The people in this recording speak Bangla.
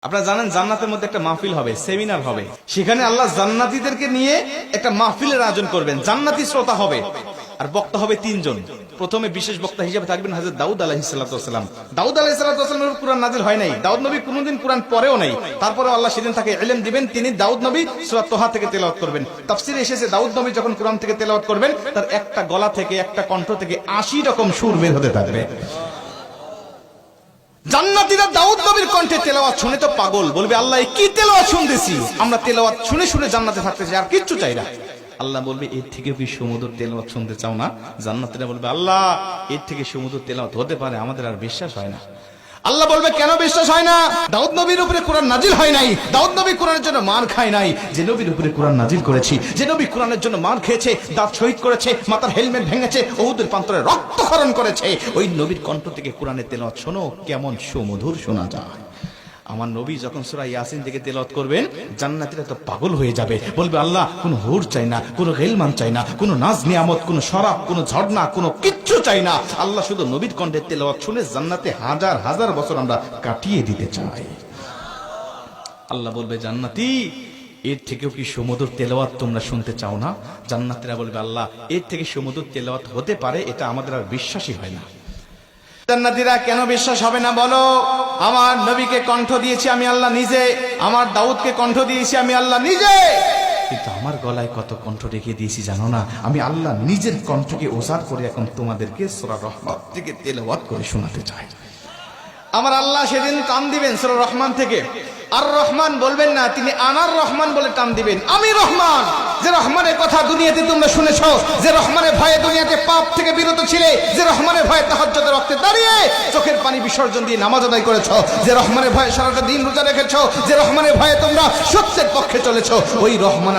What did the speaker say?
আপনারা জানেন জান্নাতের মধ্যে একটা মাহফিল হবে, সেমিনার হবে। সেখানে আল্লাহ জান্নাতীদেরকে নিয়ে একটা মাহফিলের আয়োজন করবেন। জান্নাতি শ্রোতা হবে আর বক্তা হবে তিনজন। প্রথমে বিশেষ বক্তা হিসেবে থাকবেন হযরত দাউদ আলাইহিস সালাম। দাউদ আলাইহিস সালামের কুরআন নাযিল হয় নাই, দাউদ নবী কোনদিন কুরআন পড়েও নাই। তারপরে আল্লাহ সেদিন তাকে ইলম দিবেন, তিনি দাউদ নবী সূরা তোহা থেকে তেলাওয়াত করবেন। তাফসীরে এসেছে দাউদ নবী যখন কুরআন থেকে তেলাওয়াত করবেন তার একটা গলা থেকে, একটা কণ্ঠ থেকে 80 রকম সুর বের হতে থাকবে। জান্নাতীরা দাউদ নবীর কণ্ঠে তেলাওয়াত শুনে তো পাগল, বলবে আল্লাহ কি তেলাওয়াত শুনতেছি, আমরা তেলাওয়াত শুনে শুনে জান্নাতে থাকতে চাই, আর কিচ্ছু চাই না। আল্লাহ বলবে এর থেকে কি সুমধুর তেলাওয়াত শুনতে চাও না? জান্নাতীরা বলবে আল্লাহ এর থেকে সুমধুর তেলাওয়াত হতে পারে, আমাদের আর বিশ্বাস হয় না। আল্লাহ বলবে কেন বিশ্বাস হয় না? দাউদ নবীর উপরে কোরআন নাজিল হয় নাই, দাউদ নবী কোরআনের জন্য মার খায় নাই। যে নবীর উপরে কোরআন নাজিল করেছি, যে নবী কোরআনের জন্য মার খেয়েছে, দাঁত শহীদ করেছে, মাথার হেলমেট ভেঙেছে, উহুদের প্রান্তরে রক্তক্ষরণ করেছে, ওই নবীর কণ্ঠ থেকে কোরআনের তেলাওয়াত শোনো কেমন সুমধুর শোনা যায়। আমার নবী যখন সূরা ইয়াসিন থেকে তেলাওয়াত করবেন জান্নাতীরা তো পাগল হয়ে যাবে, বলবে আল্লাহ কোনো হুর চাই না, কোনো গিলমান চাই না, কোনো নাজ নিয়ামত, কোনো শরাব, কোনো ঝর্ণা, কোনো কিচ্ছু চাই না। আল্লাহ শুধু নবীর কণ্ঠে তেলাওয়াত শুনে জান্নাতে হাজার হাজার বছর আমরা কাটিয়ে দিতে চাই। আল্লাহ বলবে জান্নাতি এর থেকেও কি সুমধুর তেলাওয়াত তোমরা শুনতে চাও না? জান্নাতীরা বলবে আল্লাহ এর থেকে সুমধুর তেলাওয়াত হতে পারে, এটা আমাদের আর বিশ্বাসই হয় না। জান্নাতীরা কেন বিশ্বাস হবে না বলো? আমার নবীকে কণ্ঠ দিয়েছি আমি আল্লাহ নিজে, আমার দাউদকে কণ্ঠ দিয়েছি আমি আল্লাহ নিজে, কিন্তু আমার গলায় কত কণ্ঠ রেখে দিয়েছি জানো না? আমি আল্লাহ নিজের কণ্ঠকে ওসার করে এখন তোমাদেরকে সূরা রহমান থেকে তেলাওয়াত করে শোনাতে চাই। আমার আল্লাহ সেদিন টান দিবেন সূরা রহমান থেকে, আর রহমান বলবেন না, তিনি আনার রহমান বলে টান দিবেন। আমি রহমান, যে রহমানের কথা দুনিয়াতে তোমরা শুনেছো, যে রহমানের ভয়ে দুনিয়াতে পাপ থেকে বিরত ছিলে, যে রহমানের ভয়ে তাহাজ্জুদের ওয়াক্তে দাঁড়িয়ে চোখের পানি বিসর্জন দিয়ে নামাজ আদায় করেছো, যে রহমানের ভয়ে সারাটা দিন রোজা রেখেছো, যে রহমানের ভয়ে তোমরা সত্যের পক্ষে চলেছো, ওই রহমান